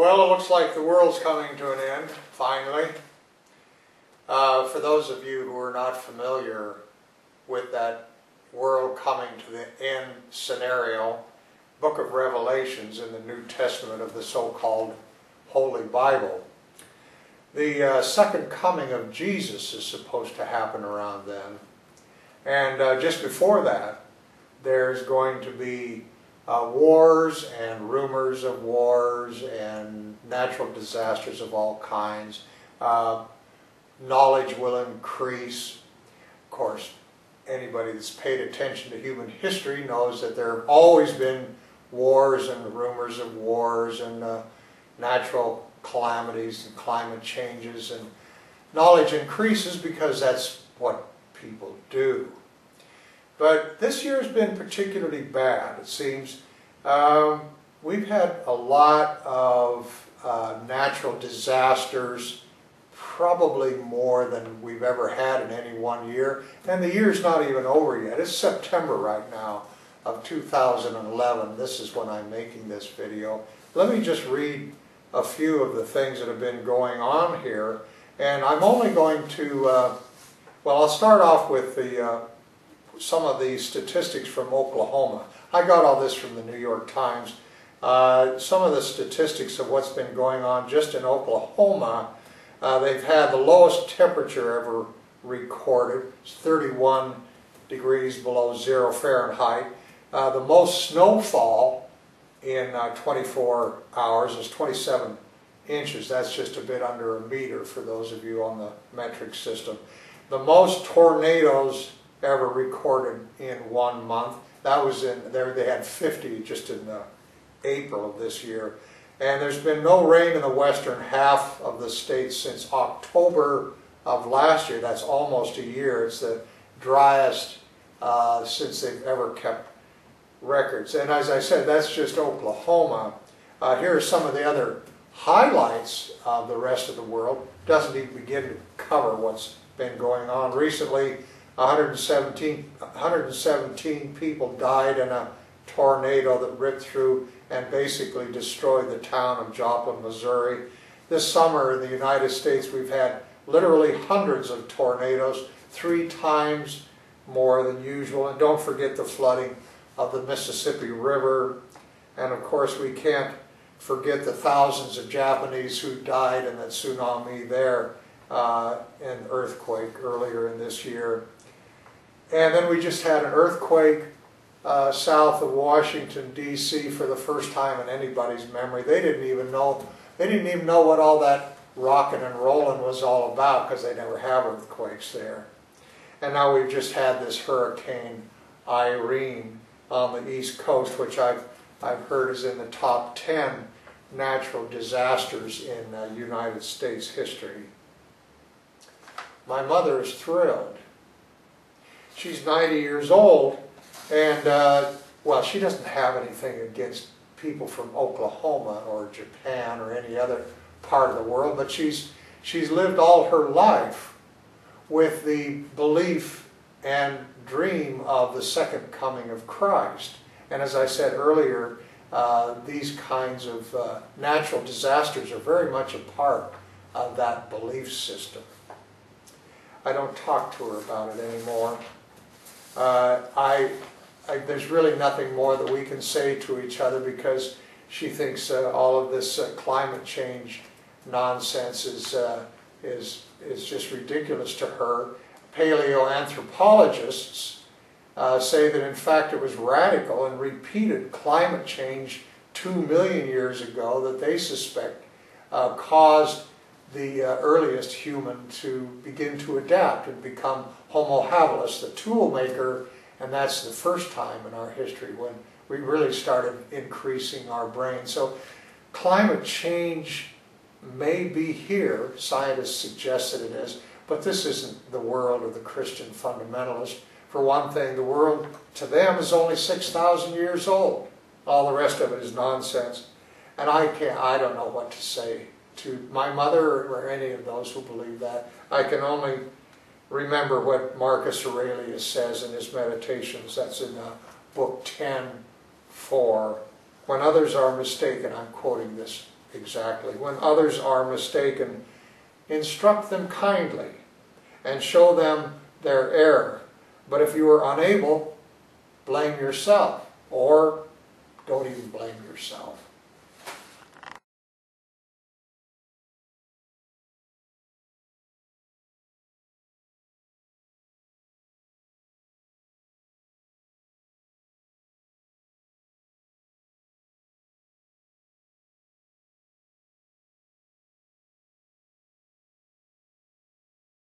Well, it looks like the world's coming to an end, finally. For those of you who are not familiar with that world coming to the end scenario, Book of Revelations in the New Testament of the so-called Holy Bible, the second coming of Jesus is supposed to happen around then. And just before that, there's going to be wars and rumors of wars and natural disasters of all kinds. Knowledge will increase. Of course, anybody that's paid attention to human history knows that there have always been wars and rumors of wars and natural calamities and climate changes, and knowledge increases because that's what people do. But this year has been particularly bad, it seems. We've had a lot of natural disasters, probably more than we've ever had in any one year. And the year's not even over yet. It's September right now of 2011. This is when I'm making this video. Let me just read a few of the things that have been going on here. And I'm only going to, well, I'll start off with some of the statistics from Oklahoma. I got all this from the New York Times. Some of the statistics of what's been going on just in Oklahoma. They've had the lowest temperature ever recorded. It's 31 degrees below 0 Fahrenheit. The most snowfall in 24 hours is 27 inches. That's just a bit under a meter for those of you on the metric system. The most tornadoes ever recorded in 1 month. That was in there. They had 50 just in April of this year. And there's been no rain in the western half of the state since October of last year. That's almost a year. It's the driest since they've ever kept records. And as I said, that's just Oklahoma. Here are some of the other highlights of the rest of the world. Doesn't even begin to cover what's been going on recently. 117 people died in a tornado that ripped through and basically destroyed the town of Joplin, Missouri. This summer in the United States we've had literally hundreds of tornadoes, 3 times more than usual. And don't forget the flooding of the Mississippi River. And of course we can't forget the thousands of Japanese who died in that tsunami there, an earthquake earlier in this year. And then we just had an earthquake south of Washington, D.C. for the first time in anybody's memory. They didn't even know what all that rocking and rolling was all about because they never have earthquakes there. And now we've just had this Hurricane Irene on the East Coast, which I've heard is in the top 10 natural disasters in United States history. My mother is thrilled. She's 90 years old, and well, she doesn't have anything against people from Oklahoma or Japan or any other part of the world, but she's lived all her life with the belief and dream of the second coming of Christ. And as I said earlier, these kinds of natural disasters are very much a part of that belief system. I don't talk to her about it anymore. There's really nothing more that we can say to each other because she thinks all of this climate change nonsense is just ridiculous to her. Paleoanthropologists say that in fact it was radical and repeated climate change 2 million years ago that they suspect caused the earliest human to begin to adapt and become Homo habilis, the tool maker, and that's the first time in our history when we really started increasing our brain. So climate change may be here, scientists suggest that it is, but this isn't the world of the Christian fundamentalist. For one thing, the world to them is only 6,000 years old. All the rest of it is nonsense. And I don't know what to say to my mother or any of those who believe that. I can only remember what Marcus Aurelius says in his Meditations. That's in book 10:4. When others are mistaken, I'm quoting this exactly. When others are mistaken, instruct them kindly and show them their error. But if you are unable, blame yourself or